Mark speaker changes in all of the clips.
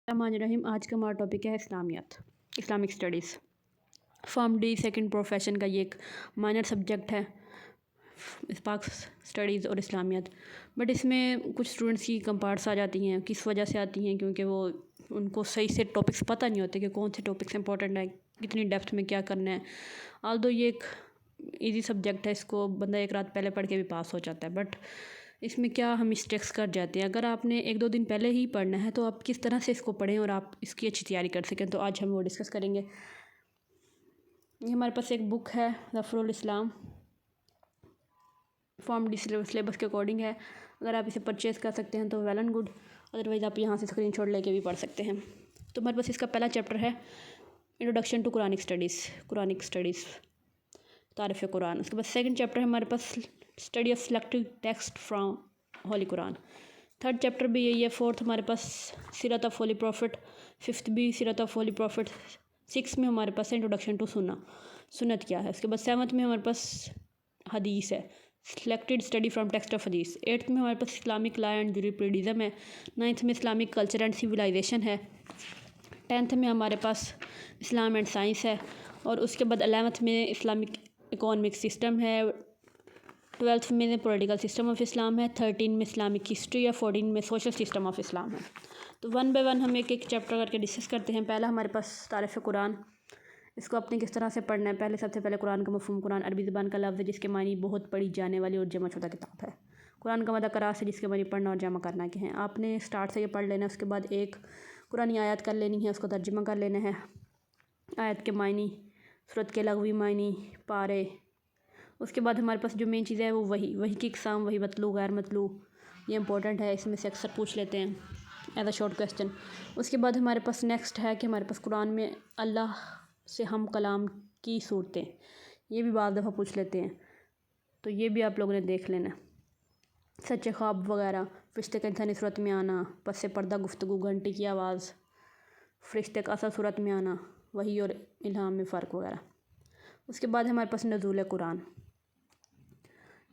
Speaker 1: الرحمن الرحیم۔ آج کا ہمارا ٹاپک ہے اسلامیات، Islamic studies. Pharm D second profession کا یہ ایک مائنر سبجیکٹ ہے، پاک اسٹڈیز اور اسلامیات، بٹ اس میں کچھ اسٹوڈنٹس کی کمپارٹس آ جاتی ہیں۔ کس وجہ سے آتی ہیں؟ کیونکہ وہ ان کو صحیح سے ٹاپکس پتہ نہیں ہوتے کہ کون سے ٹاپکس امپورٹنٹ ہیں، کتنی ڈیپتھ میں کیا کرنا ہے۔ آلدو یہ ایک ایزی سبجیکٹ ہے، اس کو بندہ ایک رات پہلے پڑھ کے بھی پاس ہو جاتا ہے، بٹ اس میں کیا ہم مسٹیکس کر جاتے ہیں۔ اگر آپ نے 1-2 دن پہلے ہی پڑھنا ہے تو آپ کس طرح سے اس کو پڑھیں اور آپ اس کی اچھی تیاری کر سکیں، تو آج ہم وہ ڈسکس کریں گے۔ یہ ہمارے پاس ایک بک ہے، ظفر الاسلام، فارم ڈی سلیبس کے اکارڈنگ ہے۔ اگر آپ اسے پرچیز کر سکتے ہیں تو ویل اینڈ گڈ، ادروائز آپ یہاں سے اسکرین شاٹ لے کے بھی پڑھ سکتے ہیں۔ تو ہمارے پاس اس کا پہلا چیپٹر ہے انٹروڈکشن ٹو قرآنک اسٹڈیز، تعارف قرآن۔ اس کے بعد سیکنڈ چیپٹر ہے ہمارے پاس study of selected text from holy Quran. Third chapter بھی یہی ہے۔ فورتھ ہمارے پاس سیرت آف ہولی پروفٹ، ففتھ بھی سیرت آف ہولی پروفٹ۔ سکس میں ہمارے پاس انٹروڈکشن ٹو سنت کیا ہے۔ اس کے بعد سیونتھ میں ہمارے پاس حدیث ہے، selected study from text of حدیث۔ ایٹتھ میں ہمارے پاس اسلامک لا اینڈ جوریپریڈزم ہے۔ نائنتھ میں اسلامک کلچر اینڈ سویلائزیشن ہے۔ 10th میں ہمارے پاس اسلام اینڈ سائنس ہے، اور اس کے بعد 11th میں اسلامک اکانومک سسٹم ہے۔ 12th میں پولیٹیکل سسٹم آف اسلام ہے۔ 13 میں اسلامک ہسٹری ہے۔ 14 میں سوشل سسٹم آف اسلام ہے۔ تو 1 بائی 1 ہم ایک چیپٹر کر کے ڈسکس کرتے ہیں۔ پہلا ہمارے پاس تعارف قرآن، اس کو اپنے کس طرح سے پڑھنا ہے۔ سب سے پہلے قرآن کا مفہوم۔ قرآن عربی زبان کا لفظ ہے جس کے معنی بہت پڑھی جانے والی اور جمع شدہ کتاب ہے۔ قرآن کا مطلب قراءت سے جس کے معنی پڑھنا اور جمع کرنا کے ہیں۔ آپ نے اسٹارٹ سے یہ پڑھ لینا ہے، اس کے بعد ایک قرآنی آیت کر لینی ہے، اس کو ترجمہ کر لینا ہے، آیت کے معنی، سورت کے لغوی معنی، پارے۔ اس کے بعد ہمارے پاس جو مین چیز ہے وہ وحی کی اقسام، وحی مطلوع، غیر مطلوع، یہ امپورٹنٹ ہے، اس میں سے اکثر پوچھ لیتے ہیں ایز اے شارٹ کویسچن۔ اس کے بعد ہمارے پاس نیکسٹ ہے کہ ہمارے پاس قرآن میں اللہ سے ہم کلام کی صورتیں، یہ بھی بعض دفعہ پوچھ لیتے ہیں، تو یہ بھی آپ لوگوں نے دیکھ لینا ہے۔ سچے خواب وغیرہ، فرشتے کا انسانی صورت میں آنا، پس سے پردہ گفتگو، گھنٹی کی آواز، فرشتے کا اصل صورت میں آنا، وحی اور الہام میں فرق وغیرہ۔ اس کے بعد ہمارے پاس نزول قرآن،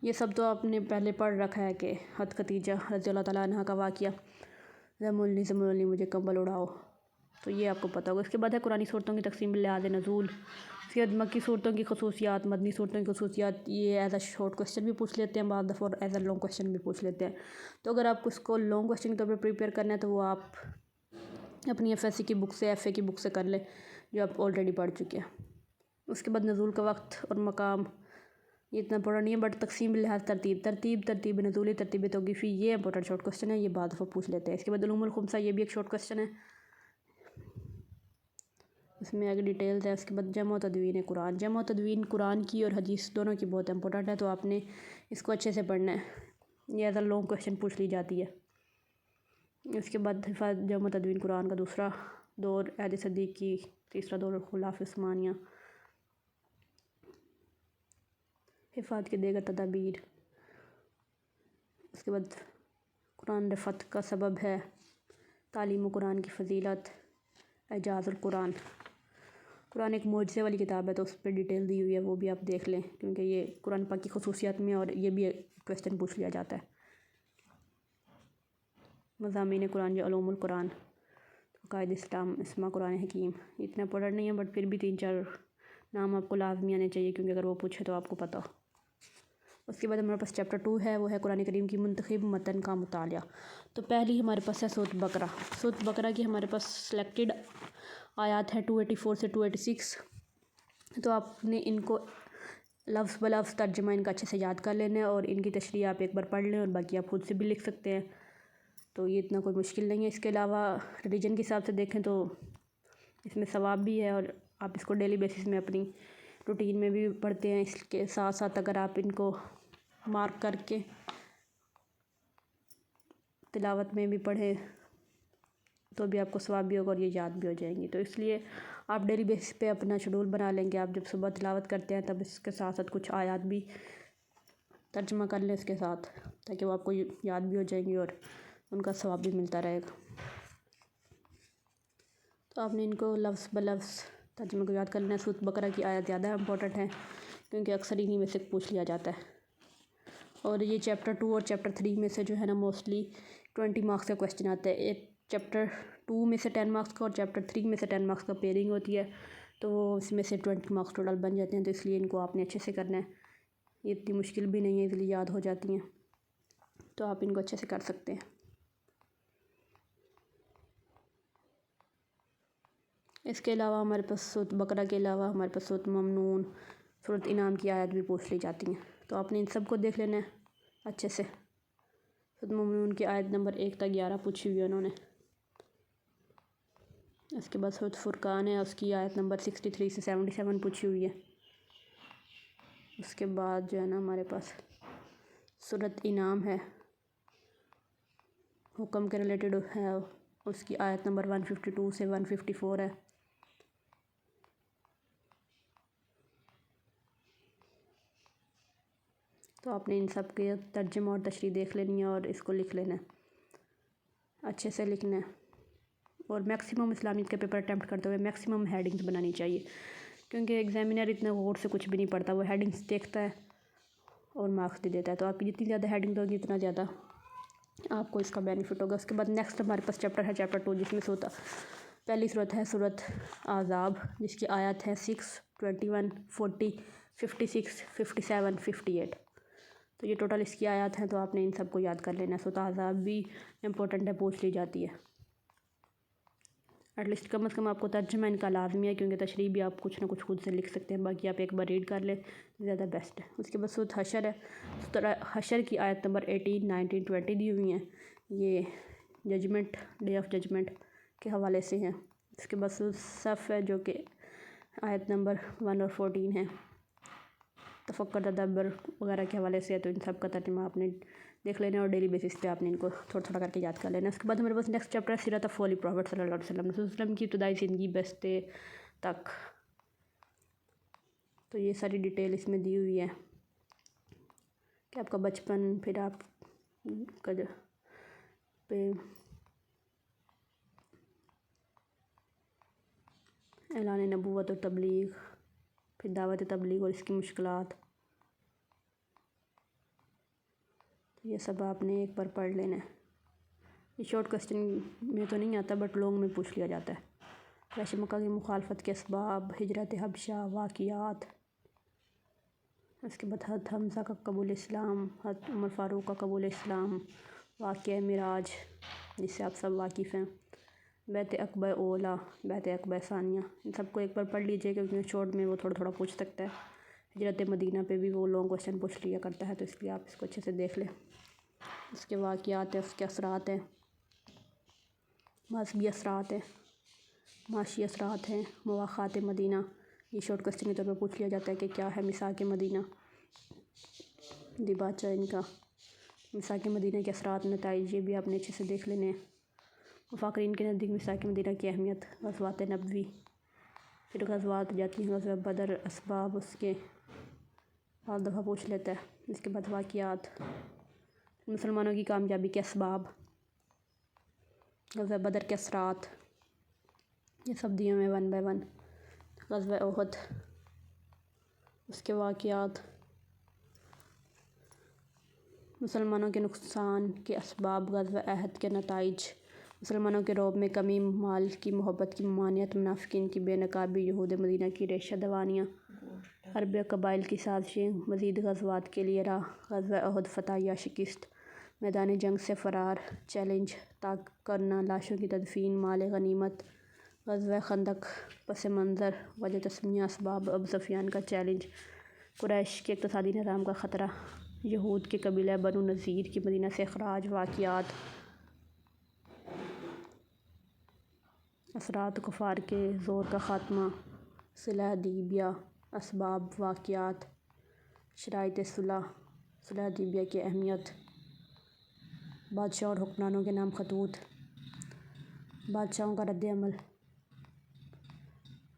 Speaker 1: یہ سب تو آپ نے پہلے پڑھ رکھا ہے کہ حضرت خدیجہ رضی اللہ تعالیٰ عنہ کا واقعہ، زملی مجھے کمبل اڑاؤ، تو یہ آپ کو پتہ ہوگا۔ اس کے بعد ہے قرآنی صورتوں کی تقسیم لحاظ نزول، اس کے بعد مکی صورتوں کی خصوصیات، مدنی صورتوں کی خصوصیات، یہ ایز اے شارٹ کویسچن بھی پوچھ لیتے ہیں بعض دفعہ، اور ایز اے لانگ کویسچن بھی پوچھ لیتے ہیں۔ تو اگر آپ کو اس کو لانگ کویسچن کے طور پہ پریپیئر کرنا ہے تو وہ آپ اپنی FSC کی بک سے، FA کی بک سے کر لیں جو آپ آلریڈی پڑھ چکے ہیں۔ اس کے بعد نزول کا وقت اور مقام، یہ اتنا امپورٹنٹ نہیں ہے، بٹ تقسیم لحاظ ترتیب نزولی، ترتیب توقیفی، یہ امپورٹنٹ شارٹ کویسچن ہے، یہ بعض دفعہ پوچھ لیتے ہیں۔ اس کے بعد علوم الخمسہ، یہ بھی ایک شارٹ کویسچن ہے، اس میں آگے ڈیٹیلز ہے۔ اس کے بعد جمع و تدوین قرآن، جمع و تدوین قرآن کی اور حدیث دونوں کی بہت امپورٹنٹ ہے، تو آپ نے اس کو اچھے سے پڑھنا ہے، یہ ایز اے لانگ کویسچن پوچھ لی جاتی ہے۔ اس کے بعد حفاظت جمع و تدوین قرآن کا دوسرا دور، عہد صدیق کی، تیسرا دور خلافہ عثمانیہ، حفاظت کے دیگر تدابیر۔ اس کے بعد قرآن رفعت کا سبب ہے، تعلیم و قرآن کی فضیلت، اعجاز القرآن۔ قرآن ایک معجزے والی کتاب ہے، تو اس پہ ڈیٹیل دی ہوئی ہے، وہ بھی آپ دیکھ لیں، کیونکہ یہ قرآن پاک کی خصوصیات میں، اور یہ بھی کویسچن پوچھ لیا جاتا ہے۔ مضامین قرآن جو علوم القرآن، عقائد اسلام، اسماء قرآن حکیم، اتنا امپورٹنٹ نہیں ہے، بٹ پھر بھی 3-4 نام آپ کو لازمی آنے چاہیے، کیونکہ اگر وہ پوچھے تو آپ کو پتہ ہو۔ اس کے بعد ہمارے پاس چیپٹر 2 ہے، وہ ہے قرآن کریم کی منتخب متن کا مطالعہ۔ تو پہلی ہمارے پاس ہے سورۃ بقرہ۔ سورۃ بقرہ کی ہمارے پاس سلیکٹڈ آیات ہیں 284 سے 286، تو آپ نے ان کو لفظ بلفظ ترجمہ ان کا اچھے سے یاد کر لینا ہے، اور ان کی تشریح آپ ایک بار پڑھ لیں، اور باقی آپ خود سے بھی لکھ سکتے ہیں، تو یہ اتنا کوئی مشکل نہیں ہے۔ اس کے علاوہ ریلیجن کے حساب سے دیکھیں تو اس میں ثواب بھی ہے، اور آپ اس کو ڈیلی بیسس میں اپنی روٹین میں بھی پڑھتے ہیں۔ اس کے ساتھ ساتھ اگر آپ ان کو مارک کر کے تلاوت میں بھی پڑھیں تو بھی آپ کو ثواب بھی ہوگا، اور یہ یاد بھی ہو جائیں گی۔ تو اس لیے آپ ڈیلی بیسس پہ اپنا شیڈول بنا لیں کہ آپ جب صبح تلاوت کرتے ہیں تب اس کے ساتھ ساتھ کچھ آیات بھی ترجمہ کر لیں اس کے ساتھ، تاکہ وہ آپ کو یاد بھی ہو جائیں گی اور ان کا ثواب بھی ملتا رہے گا۔ تو آپ نے ان کو لفظ بلفظ ترجمہ کو یاد کر لینا ہے۔ سورۃ بقرہ کی آیت زیادہ امپورٹنٹ ہے، کیونکہ اکثر انہی میں سے پوچھ لیا جاتا ہے، اور یہ چیپٹر 2 اور چیپٹر 3 میں سے جو ہے نا موسٹلی 20 مارکس کا کویسچن آتا ہے۔ ایک چیپٹر 2 میں سے 10 مارکس کا اور چیپٹر 3 میں سے 10 مارکس کا پیئرنگ ہوتی ہے، تو اس میں سے 20 مارکس ٹوٹل بن جاتے ہیں، تو اس لیے ان کو آپ نے اچھے سے کرنا ہے۔ یہ اتنی مشکل بھی نہیں ہے، اس لیے یاد ہو جاتی ہیں، تو آپ ان کو اچھے سے کر سکتے ہیں۔ اس کے علاوہ ہمارے پاس سورۃ بقرہ کے علاوہ ہمارے پاس سورۃ ممنون، سورۃ انعام کی آیت بھی پوچھ لی جاتی ہیں، تو آپ نے ان سب کو دیکھ لینا ہے اچھے سے۔ سورۃ ممنون کی آیت نمبر 1 تا 11 پوچھی ہوئی ہے انہوں نے۔ اس کے بعد سورۃ فرقان ہے، اس کی آیت نمبر 63 سے 77 پوچھی ہوئی ہے۔ اس کے بعد جو ہے نا ہمارے پاس سورۃ انعام ہے، حکم کے ریلیٹڈ ہے، اس کی آیت نمبر 152 سے 154 ہے۔ تو آپ نے ان سب کے ترجمہ اور تشریح دیکھ لینی ہے اور اس کو لکھ لینا ہے، اچھے سے لکھنا ہے، اور میکسیمم اسلامیت کا پیپر اٹیمپٹ کرتے ہوئے میکسیمم ہیڈنگز بنانی چاہیے، کیونکہ ایگزامینر اتنے غور سے کچھ بھی نہیں پڑھتا، وہ ہیڈنگز دیکھتا ہے اور مارکس دے دیتا ہے، تو آپ کی جتنی زیادہ ہیڈنگ ہوگی اتنا زیادہ آپ کو اس کا بینیفٹ ہوگا۔ اس کے بعد نیکسٹ ہمارے پاس چیپٹر ہے چیپٹر 2، جس میں پہلی صورت ہے سورۃ احزاب، جس کی آیات ہے 6، 21، 40، 56، 57، 58۔ تو یہ ٹوٹل اس کی آیات ہیں، تو آپ نے ان سب کو یاد کر لینا ہے۔ سورۃ احزاب بھی امپورٹنٹ ہے، پوچھ لی جاتی ہے، ایٹ لیسٹ کم از کم آپ کو ترجمہ ان کا لازمی ہے، کیونکہ تشریح بھی آپ کچھ نہ کچھ خود سے لکھ سکتے ہیں، باقی آپ ایک بار ریڈ کر لیں زیادہ بیسٹ ہے۔ اس کے بعد سورۃ حشر ہے، سورۃ حشر کی آیت نمبر 18، 19، 20 دی ہوئی ہیں، یہ ججمنٹ، ڈے آف ججمنٹ کے حوالے سے ہیں۔ اس کے بعد سورۃ صف ہے، جو کہ آیت نمبر 1 اور 14 ہے، تفکر، تدبر وغیرہ کے حوالے سے ہے، تو ان سب کا ترجمہ آپ نے دیکھ لینا ہے اور ڈیلی بیسس پہ آپ نے ان کو تھوڑا تھوڑا کر کے یاد کر لینا ہے۔ اس کے بعد ہمارے پاس نیکسٹ چیپٹر ہے سیرت آف ہولی پروفٹ صلی اللہ علیہ وسلم، رسول اللہ علیہ وسلم کی ابتدائی زندگی بستے تک، تو یہ ساری ڈیٹیل اس میں دی ہوئی ہے کہ آپ کا بچپن، پھر آپ کا پہ اعلان نبوت اور تبلیغ، پھر دعوت تبلیغ اور اس کی مشکلات، یہ سب آپ نے ایک بار پڑھ لینا ہے۔ یہ شارٹ کوسچن میں تو نہیں آتا، بٹ لانگ میں پوچھ لیا جاتا ہے۔ قریش مکہ کی مخالفت کے اسباب، ہجرت حبشہ، واقعات، اس کے بعد حضرت حمزہ کا قبول اسلام، حضرت عمر فاروق کا قبول اسلام، واقعہ معراج جس سے آپ سب واقف ہیں، بیعت عقبہ اولیٰ، بیعت عقبہ ثانیہ، ان سب کو ایک بار پڑھ لیجیے، کیونکہ شارٹ میں وہ تھوڑا تھوڑا پوچھ سکتا ہے۔ ہجرت مدینہ پہ بھی وہ لانگ کوسچن پوچھ لیا کرتا ہے، تو اس لیے آپ اس کو اچھے سے دیکھ لیں۔ اس کے واقعات ہیں، اس کے اثرات ہیں، مذہبی اثرات ہیں، معاشی اثرات ہیں، مواخات مدینہ، یہ شارٹ کوسچن کے طور پہ پوچھ لیا جاتا ہے کہ کیا ہے میثاق مدینہ، دیباچہ ان کا، میثاق مدینہ کے اثرات، نتائج، یہ بھی آپ نے اچھے سے دیکھ لینے ہیں۔ مفکرین کے نزدیک میثاق مدینہ کی اہمیت، غزوات نبوی، پھر غزوات جاتی ہیں، غزوہ بدر، اسباب اس کے بعض دفعہ پوچھ لیتا ہے۔ اس کے بعد واقعات، مسلمانوں کی کامیابی کے اسباب، غزوہ بدر کے اثرات، یہ سب دیے ہوئے 1 بائی 1۔ غزوہ احد، اس کے واقعات، مسلمانوں کے نقصان کے اسباب، غزوہ احد کے نتائج، مسلمانوں کے رعب میں کمی، مال کی محبت کی ممانعت، منافقین کی بے نقابی، یہود مدینہ کی ریشہ دوانیاں، حرب قبائل کی سازشیں، مزید غزوات کے لیے راہ، غزوہ احد، فتح یا شکست، میدان جنگ سے فرار، چیلنج کرنا، لاشوں کی تدفین، مال غنیمت، غزوہ خندق، پس منظر، وجہ تسمیہ، اسباب، ابو سفیان کا چیلنج، قریش کے اقتصادی نظام کا خطرہ، یہود کے قبیلہ بنو نذیر کی مدینہ سے اخراج، واقعات، اثرات کفار کے زور کا خاتمہ، صلح حدیبیہ، اسباب، واقعات، شرائط صلح، صلح حدیبیہ کی اہمیت، بادشاہ اور حکمرانوں کے نام خطوط، بادشاہوں کا رد عمل،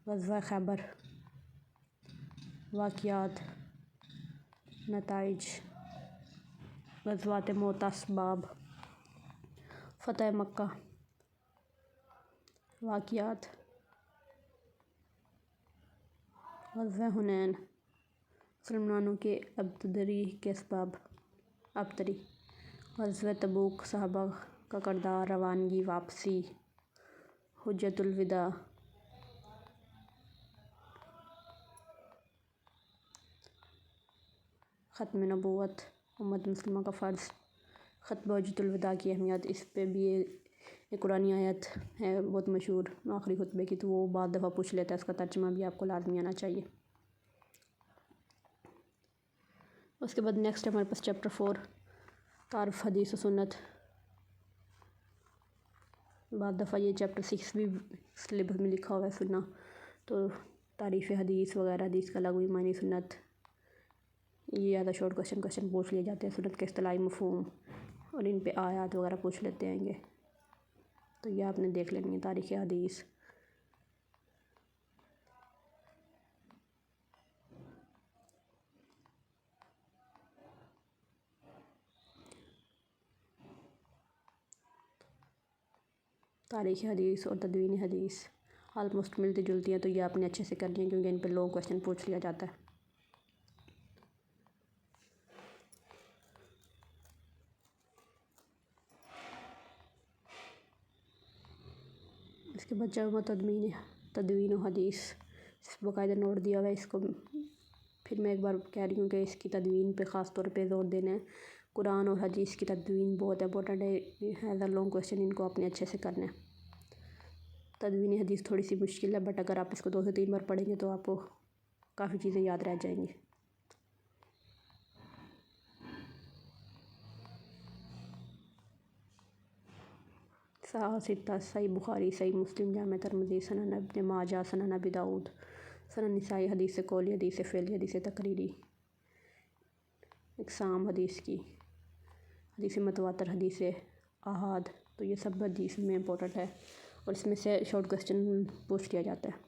Speaker 1: غزوہ خیبر، واقعات، نتائج، غزوات موت، اسباب، فتح مکہ، واقعات، غزوہ حنین، مسلمانوں کے ابتری کے اسباب، غزوہ تبوک، صحابہ کا کردار، روانگی، واپسی، حجت الوداع، ختم نبوت، امت مسلمہ کا فرض، خطبہ حجت الوداع کی اہمیت، اس پہ بھی ایک قرآنی آیت ہے بہت مشہور آخری خطبے کی، تو وہ بعض دفعہ پوچھ لیتا ہے، اس کا ترجمہ بھی آپ کو لازمی آنا چاہیے۔ اس کے بعد نیکسٹ ہمارے پاس چیپٹر 4 تعارف حدیث و سنت۔ بعض دفعہ یہ چیپٹر 6 بھی سلیبس میں لکھا ہوا ہے سننا، تو تعریف حدیث وغیرہ، حدیث کا لغوی معنی، سنت، یہ زیادہ شارٹ کوشچن پوچھ لیے جاتے ہیں، سنت کے اصطلاحی مفہوم، اور ان پہ آیات وغیرہ پوچھ لیتے ہیں گے، تو یہ آپ نے دیکھ لینی ہے تاریخ حدیث۔ تاریخ حدیث اور تدوین حدیث آلموسٹ ملتی جلتی ہیں، تو یہ آپ نے اچھے سے کرنی ہے کیونکہ ان پہ لوگ کوشچن پوچھ لیا جاتا ہے۔ اس کے بعد جمع تدوین و حدیث، باقاعدہ نوٹ دیا ہوا ہے، اس کو پھر میں ایک بار کہہ رہی ہوں کہ اس کی تدوین پہ خاص طور پہ زور دینا ہے۔ قرآن اور حدیث کی تدوین بہت امپورٹنٹ ہے، as a long question in کو اپنے اچھے سے کرنا ہے۔ تدوین حدیث تھوڑی سی مشکل ہے، بٹ اگر آپ اس کو 2 سے 3 بار پڑھیں گے تو آپ کو کافی چیزیں یاد رہ جائیں گی۔ ستہ، صحیح بخاری، صحیح مسلم، جامع ترمذی، سنن ابن ماجہ، سنن ابی داؤد، سنن نسائی، حدیث قولی، حدیث فعلی، حدیث تقریری، اقسام حدیث کی، حدیث متواتر، حدیث احاد، تو یہ سب حدیث میں امپورٹنٹ ہے اور اس میں سے شارٹ کوشچن پوچھ لیا جاتا ہے۔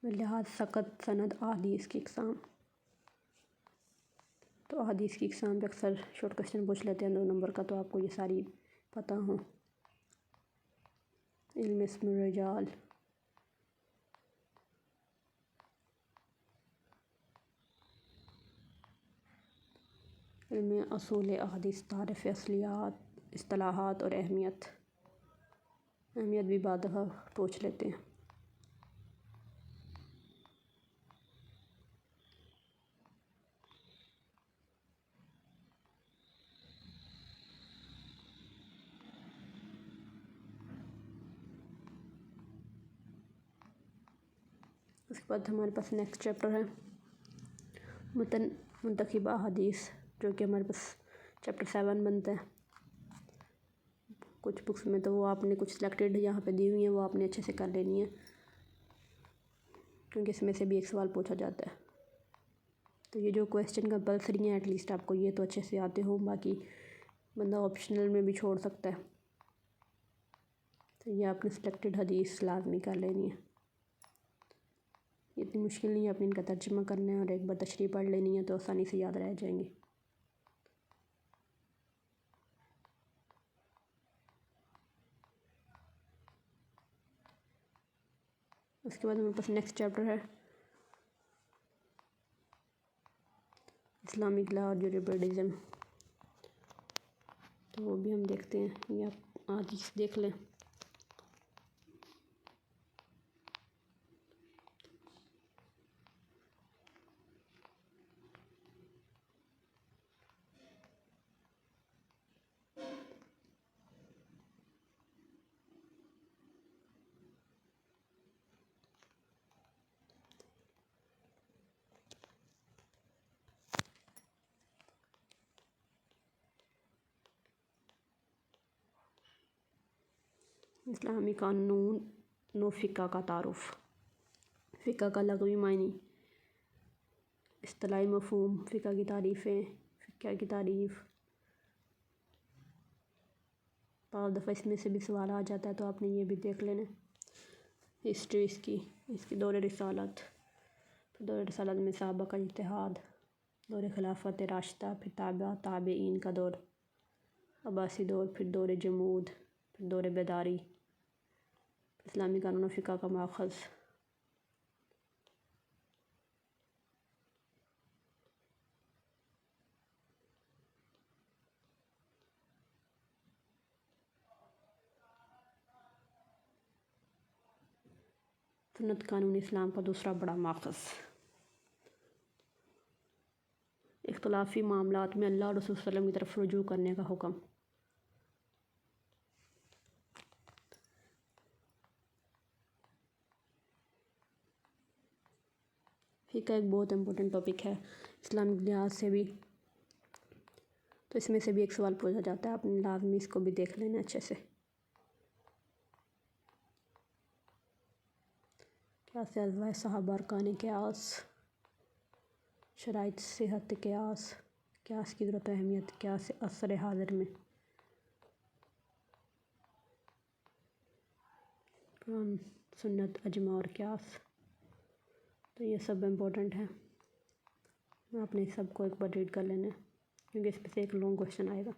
Speaker 1: لحاظ سقط سند احادیث کی اقسام، تو احادیث کی اقسام پہ اکثر شارٹ کوشچن پوچھ لیتے ہیں 2 نمبر کا، تو آپ کو یہ ساری پتہ ہوں۔ علم اسم الرجال، علم اصول احادیث، تعارف اصلیات، اصطلاحات اور اہمیت بھی بعض دفعہ پوچھ لیتے ہیں۔ اس کے بعد ہمارے پاس نیکسٹ چیپٹر ہے متن منتخب احادیث، جو کہ ہمارے پاس چیپٹر 7 بنتا ہے۔ کچھ بکس میں تو وہ آپ نے کچھ سلیکٹڈ یہاں پہ دی ہوئی ہیں، وہ آپ نے اچھے سے کر لینی ہے کیونکہ اس میں سے بھی ایک سوال پوچھا جاتا ہے۔ تو یہ جو کویسچن کمپلسری ہیں، ایٹ لیسٹ آپ کو یہ تو اچھے سے آتے ہوں، باقی بندہ آپشنل میں بھی چھوڑ سکتا ہے۔ تو یہ آپ نے سلیکٹڈ حدیث لازمی کر لینی ہے، اتنی مشکل نہیں ہے، اپنے ان کا ترجمہ کرنا ہے اور ایک بار تشریح پڑھ لینی ہے تو آسانی سے یاد رہ جائیں گی۔ اس کے بعد ہمارے پاس نیکسٹ چیپٹر ہے اسلامک لا اور جوریپریڈزم، تو وہ بھی ہم دیکھتے ہیں، یہ آپ آج دیکھ لیں۔ اسلامی قانون و فقہ کا تعارف، فقہ کا لغوی معنی، اصطلاحی مفہوم، فقہ کی تعریفیں، فقہ کی تعریف، بعض دفعہ اس میں سے بھی سوال آ جاتا ہے تو آپ نے یہ بھی دیکھ لینا۔ ہسٹری اس کی دور رسالت، پھر دور رسالت میں صحابہ کا اجتہاد، دور خلافت راشدہ، پھر تابعین کا دور، عباسی دور، پھر دور جمود، پھر دور بیداری، اسلامی قانون و فقہ کا ماخذ، سنت قانون اسلام کا دوسرا بڑا ماخذ۔ اختلافی معاملات میں اللہ اور رسول صلی اللہ علیہ وسلم کی طرف رجوع کرنے کا حکم۔ فقہ ایک بہت امپورٹنٹ ٹاپک ہے اسلامک لحاظ سے بھی، تو اس میں سے بھی ایک سوال پوچھا جاتا ہے، آپ نے لازمی اس کو بھی دیکھ لینا اچھے سے۔ قیاس ازواج صحابہ ارکان قیاس، شرائط صحت قیاس، قیاس کی ضرورت و اہمیت قیاس عصر حاضر میں، قرآن سنت اجماع اور قیاس، تو یہ سب امپورٹنٹ ہے، آپ نے سب کو ایک بار ریڈ کر لینا ہے کیونکہ اس میں سے ایک لانگ کویشچن آئے گا۔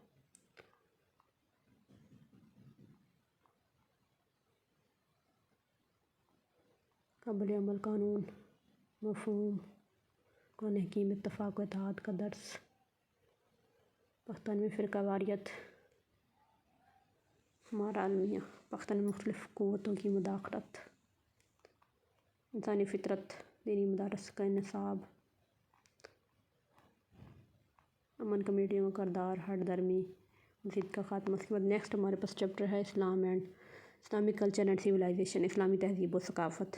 Speaker 1: قبل عمل قانون، مفہوم، قرآن حکیم، اتفاق و اتحاد کا درس، پختن میں فرقہ واریت، ہمارا المیہ، پختن میں مختلف قوتوں کی مداخلت، انسانی فطرت، دینی مدارس کا نصاب، امن کمیونٹیوں کا کردار، ہٹ درمی، مزید کا خاتمہ۔ اس کے بعد نیکسٹ ہمارے پاس چیپٹر ہے Islam and Islamic culture and civilisation, اسلامی تہذیب و ثقافت۔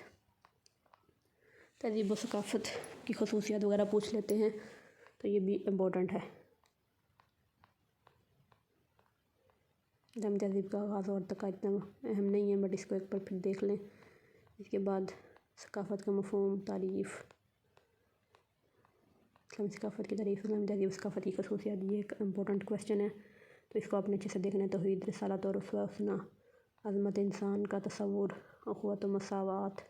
Speaker 1: تہذیب و ثقافت کی خصوصیات وغیرہ پوچھ لیتے ہیں، تو یہ بھی امپورٹنٹ ہے۔ اسلامی تہذیب کا آغاز اور تک اتنا اہم نہیں ہے، بٹ اس کو ایک بار پھر دیکھ لیں۔ اس کے بعد ثقافت کا مفہوم، تعریف، اسلامی ثقافت کی تعریف، اسلامی تہذیب و ثقافت کی خصوصیات، یہ ایک امپورٹنٹ کویسچن ہے، تو اس کو آپ نے اچھے سے دیکھنا ہے۔ توحید، رسالت اور اسوہ حسنہ، عظمت انسان کا تصور، اخوت و مساوات،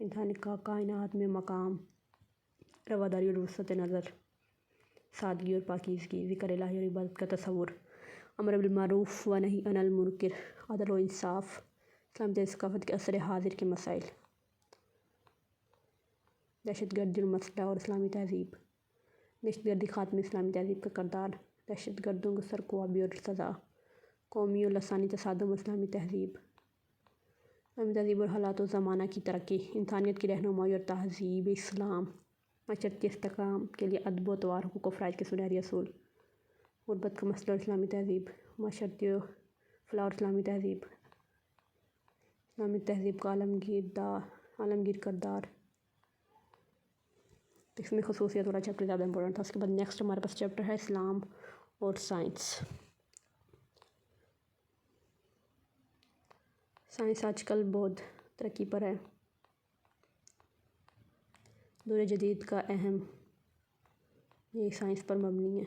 Speaker 1: انسان کا کائنات میں مقام، رواداری اور وسعت نظر، سادگی اور پاکیزگی، ذکر الہی اور عبادت کا تصور، امر بالمعروف و نہی عن المنکر، عدل و انصاف، اسلامی تہذیب ثقافت کے عصر حاضر کے مسائل، دہشت گردی اور مسئلہ اور اسلامی تہذیب، دہشت گردی خاتمے اسلامی تہذیب کا کردار، دہشت گردوں کو سرکوبی اور سزا، قومی اور لسانی تصادم اور اسلامی تہذیب، اسلامی تہذیب اور حالات و زمانہ کی ترقی، انسانیت کی رہنمائی اور تہذیب اسلام، معاشرت کے استحکام کے لیے ادب و اطوار، حقوق و فرائض کے سنہری اصول، غربت کا مسئلہ اور اسلامی تہذیب، معاشرتی فلاح اور اسلامی تہذیب کا عالمگیر کردار۔ اس میں خصوصیت والا چیپٹر زیادہ امپورٹنٹ تھا۔ اس کے بعد نیکسٹ ہمارے پاس چیپٹر ہے اسلام اور سائنس۔ سائنس آج کل بہت ترقی پر ہے، دور جدید کا اہم یہ سائنس پر مبنی ہے۔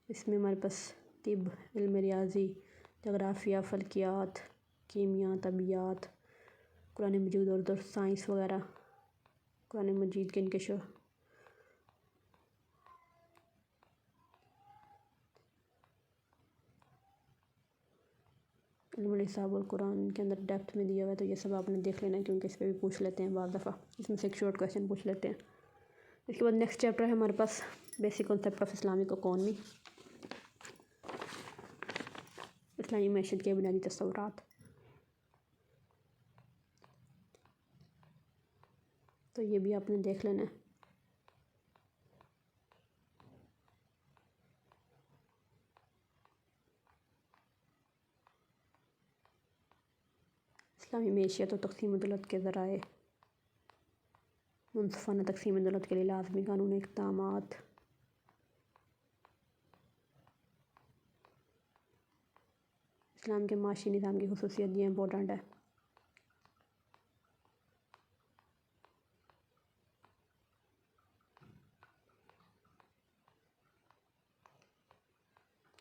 Speaker 1: اس میں ہمارے پاس طب، علم ریاضی، جغرافیہ، فلکیات، کیمیاء، طبیعیات، قرآن مجید، اردو سائنس وغیرہ، قرآن مجید کے انکشاف، علم الحساب اور قرآن کے اندر ڈیپتھ میں دیا ہوا ہے، تو یہ سب آپ نے دیکھ لینا ہے کیونکہ اس پہ بھی پوچھ لیتے ہیں بعض دفعہ، اس میں سے ایک شارٹ کویسچن پوچھ لیتے ہیں۔ اس کے بعد نیکسٹ چیپٹر ہے ہمارے پاس basic concept of Islamic economy, اسلامی معیشت کے بنیادی تصورات، تو یہ بھی آپ نے دیکھ لینا ہے۔ اسلامی معیشت اور تقسیم دولت کے ذرائع، منصفانہ تقسیم دولت کے لیے لازمی قانونی اقدامات، اسلام کے معاشی نظام کی خصوصیت، یہ امپورٹنٹ ہے۔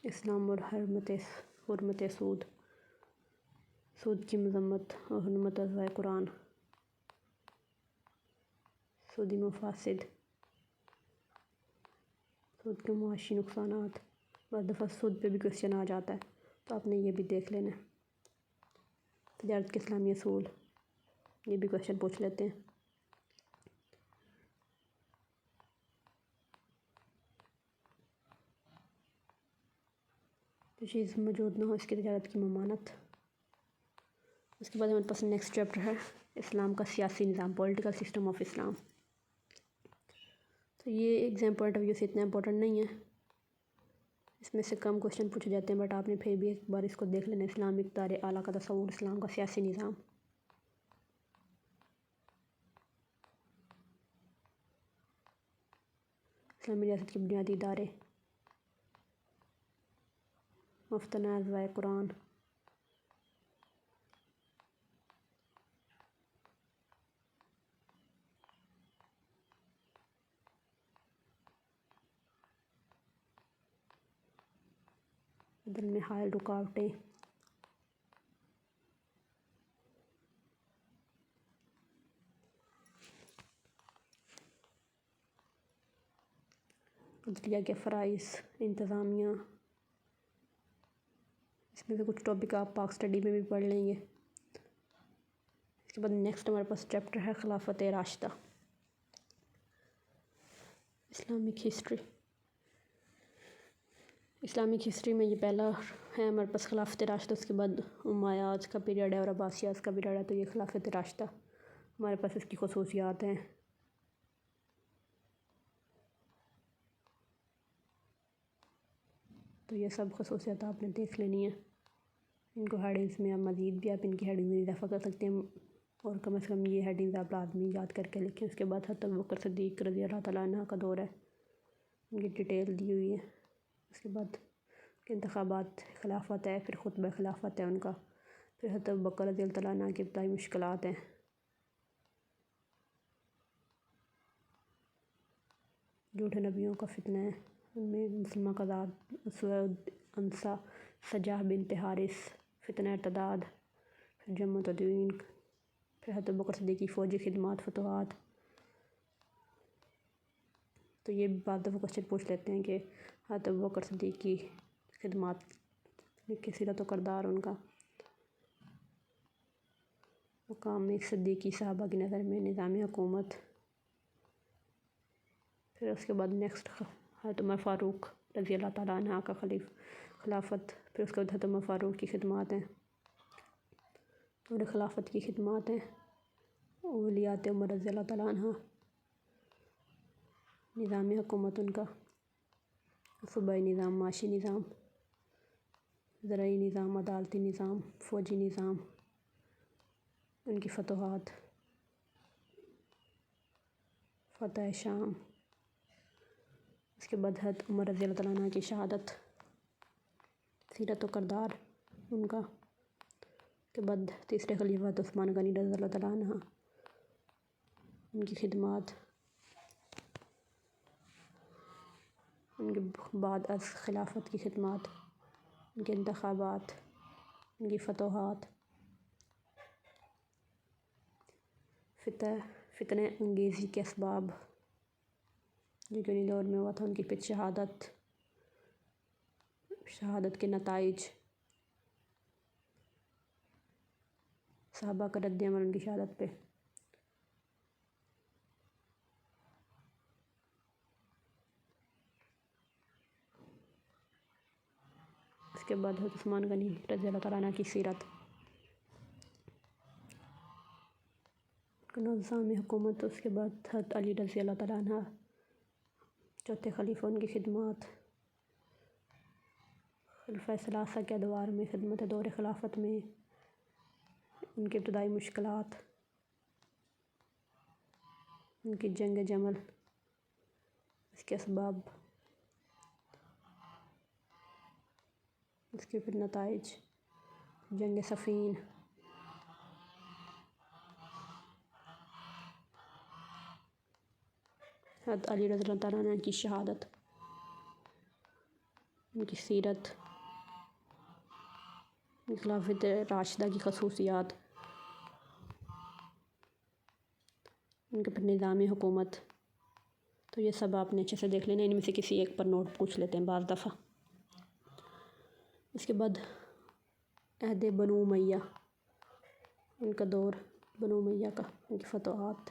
Speaker 1: اسلام اور حرمت سود کی مذمت اور حرمت ازواج قرآن، سودی مفاسد، سود کے معاشی نقصانات، بعض دفعہ سود پہ بھی کویسچن آ جاتا ہے، تو آپ نے یہ بھی دیکھ لینا ہے۔ تجارت کے اسلامی اصول، یہ بھی کویسچن پوچھ لیتے ہیں۔ جو چیز موجود نہ ہو اس کی تجارت کی ممانعت۔ اس کے بعد ہمارے پاس نیکسٹ چیپٹر ہے اسلام کا سیاسی نظام، پولیٹیکل سسٹم آف اسلام. تو یہ ایگزام پوائنٹ آف ویو سے اتنا امپورٹنٹ نہیں ہے، اس میں سے کم کوشچن پوچھے جاتے ہیں، بٹ آپ نے پھر بھی ایک بار اس کو دیکھ لینا. اسلامک دار اعلیٰ کا تصور، اسلام کا سیاسی نظام. اسلامی ریاست کے بنیادی ادارے، مفتنا اضواء قرآن. عدل میں حائل رکاوٹیں. عدلیہ کے فرائض، انتظامیہ. اس میں سے کچھ ٹاپک آپ پاک اسٹڈی میں بھی پڑھ لیں گے. اس کے بعد نیکسٹ ہمارے پاس چیپٹر ہے خلافت راشدہ، اسلامک ہسٹری. اسلامک ہسٹری میں یہ پہلا ہے ہمارے پاس خلافت راشدہ. اس کے بعد امویاد کا پیریڈ ہے اور عباسیاد کا پیریڈ ہے. تو یہ خلافت راشدہ ہمارے پاس اس کی خصوصیات ہیں. تو یہ سب خصوصیات آپ نے دیکھ لینی ہے. ان کو ہیڈنگس میں آپ مزید بھی آپ ان کی ہیڈنگ میں اضافہ کر سکتے ہیں، اور کم از کم یہ ہیڈنگز آپ لازمی یاد کر کے لکھیں. اس کے بعد حضرت ابوبکر صدیق رضی اللہ تعالیٰ عنہ کا دور ہے، ان کی ڈیٹیل دی ہوئی ہے. اس کے بعد انتخابات خلافت ہے، پھر خطبہ خلافت ہے ان کا، پھر حضرت ابوبکر رضی اللہ تعالیٰ عنہ کی ابتدائی مشکلات ہیں. جھوٹے نبیوں کا فتنہ ہے، ان میں مسلمہ قذات، اسود انسا، سجاہ بنت حارث، فتنہ ارتداد، پھر جمع تدوین، پھر حضرت ابوبکر صدیق کی فوجی خدمات، فتوحات. تو یہ بعض دفعہ کوشچن پوچھ لیتے ہیں کہ حضرت ابوبکر صدیق کی خدمات کی سیرت و کردار، ان کا مقام ایک صدیقی صحابہ کی نظر میں، نظام حکومت. پھر اس کے بعد نیکسٹ حضرت عمر فاروق رضی اللہ تعالیٰ عنہ کا خلافت. پھر اس کے بعد حضرت عمر فاروق کی خدمات ہیں، اور خلافت کی خدمات ہیں. ولیات عمر رضی اللہ تعالیٰ عنہ، نظام حکومت ان کا، صوبائی نظام، معاشی نظام، زرعی نظام، عدالتی نظام، فوجی نظام، ان کی فتوحات، فتح شام. اس کے بعد حضرت عمر رضی اللہ تعالیٰ عنہ کی شہادت، سیرت و کردار ان کا. اس کے بعد تیسرے خلیفہ حضرت عثمان غنی رضی اللہ تعالیٰ عنہ، ان کی خدمات. ان کے بعد از خلافت کی خدمات، ان کے انتخابات، ان کی فتوحات، فتنہ انگیزی کے اسباب جو کہ انہی دور میں ہوا تھا، ان کی پھر شہادت کے نتائج، صحابہ کا رد عمل ان کی شہادت پہ. اس کے بعد حضرت عثمان غنی رضی اللہ تعالیٰ عنہ کی سیرت، نظام حکومت. اس کے بعد حضرت علی رضی اللہ تعالیٰ عنہ، چوتھے خلیفہ، ان کی خدمات، خلفۂ ثلاثہ کے ادوار میں خدمت، دور خلافت میں ان کی ابتدائی مشکلات، ان کی جنگ جمل، اس کے اسباب، اس کے پھر نتائج، جنگ صفین. حضرت علی رضی اللہ تعالیٰ عنہ کی شہادت، ان کی سیرت، خلافت راشدہ کی خصوصیات، ان کے پر نظام حکومت. تو یہ سب آپ نے اچھے سے دیکھ لینا. ان میں سے کسی ایک پر نوٹ پوچھ لیتے ہیں بعض دفعہ. اس کے بعد عہد بنو امیہ، ان کا دور، بنو امیہ کا، ان کی فتوحات.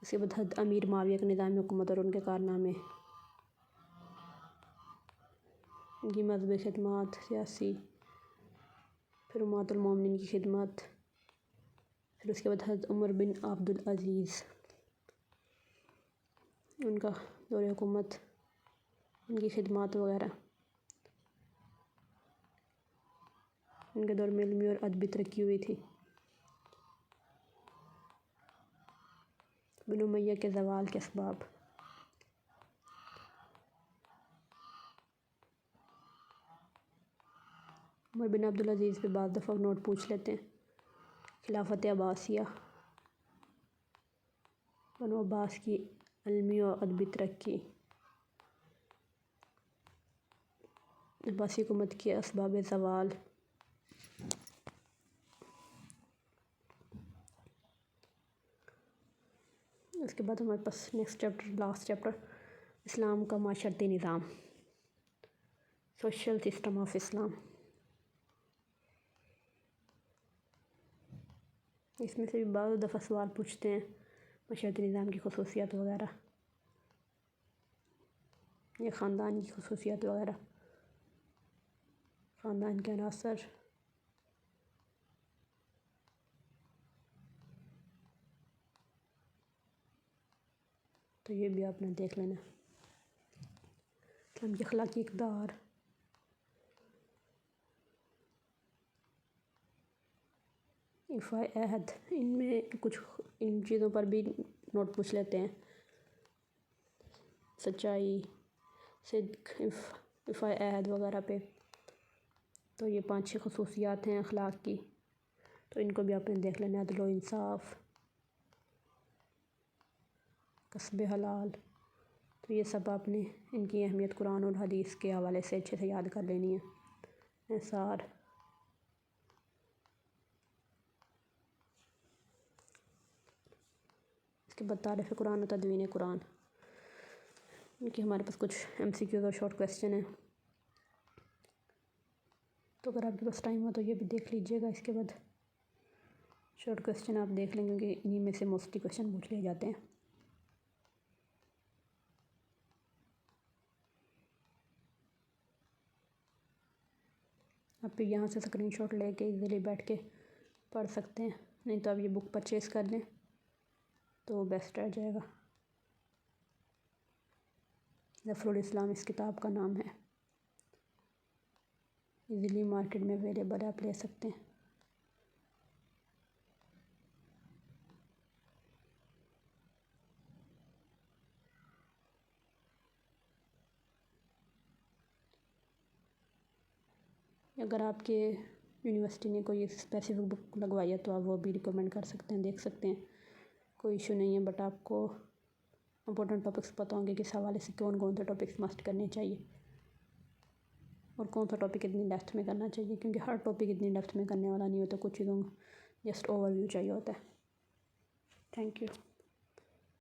Speaker 1: اس کے بعد حضرت امیر معاویہ کا نظام حکومت اور ان کے کارنامے، ان کی مذہبی خدمات، سیاسی. پھر امہات المومنین کی خدمت، پھر اس کے بعد حضرت عمر بن عبدالعزیز، ان کا دور حکومت، ان کی خدمات وغیرہ، ان کے دور میں علمی اور ادبی ترقی ہوئی تھی۔ بنو امیہ کے زوال کے اسباب، عمر بن عبدالعزیز پہ بعض دفعہ نوٹ پوچھ لیتے ہیں۔ خلافت عباسیہ، بنو عباس کی علمی و ادبی ترقی، عباسی حکومت کے اسباب زوال، اس کے بعد ہمارے پاس نیکسٹ چیپٹر، لاسٹ چیپٹر، اسلام کا معاشرتی نظام، سوشل سسٹم آف اسلام۔ اس میں سے بھی بعض دفعہ سوال پوچھتے ہیں معاشرتی نظام کی خصوصیات وغیرہ یا خاندان کی خصوصیات وغیرہ، خاندان کے عناصر۔ تو یہ بھی آپ نے دیکھ لینا۔ اسلام کی اخلاقی اقدار، ایفائے عہد، ان میں کچھ ان چیزوں پر بھی نوٹ پوچھ لیتے ہیں۔ سچائی، صدق، ایفائے عہد وغیرہ پہ۔ تو یہ 5-6 خصوصیات ہیں اخلاق کی، تو ان کو بھی آپ نے دیکھ لینا۔ عدل و انصاف، کسب حلال، تو یہ سب آپ نے ان کی اہمیت قرآن اور حدیث کے حوالے سے اچھے سے یاد کر لینی ہے۔ اثار، اس کے بعد تعریف قرآن و تدوین قرآن، ان کی ہمارے پاس کچھ MCQs اور شارٹ کویسچن ہیں، تو اگر آپ کے پاس ٹائم ہو تو یہ بھی دیکھ لیجیے گا۔ اس کے بعد شارٹ کویسچن آپ دیکھ لیں، کیونکہ انہی میں سے موسٹلی کویسچن پوچھ لیے جاتے ہیں۔ آپ پھر یہاں سے اسکرین شاٹ لے کے ایزیلی بیٹھ کے پڑھ سکتے ہیں، نہیں تو آپ یہ بک پرچیز کر لیں تو بیسٹ رہ جائے گا۔ ظفر الاسلام اس کتاب کا نام ہے، ایزیلی مارکیٹ میں اویلیبل ہے، آپ لے سکتے ہیں۔ اگر آپ کے یونیورسٹی نے کوئی اسپیسیفک بک لگوائی ہے تو آپ وہ بھی ریکمینڈ کر سکتے ہیں، دیکھ سکتے ہیں، کوئی ایشو نہیں ہے۔ بٹ آپ کو امپورٹنٹ ٹاپکس پتہ ہوں گے کس حوالے سے کون سے ٹاپکس مسٹ کرنے چاہیے اور کون سا ٹاپک اتنی ڈیپتھ میں کرنا چاہیے، کیونکہ ہر ٹاپک اتنی ڈیپتھ میں کرنے والا نہیں ہوتا، کچھ چیزوں جسٹ اوور ویو چاہیے ہوتا ہے۔ Thank you.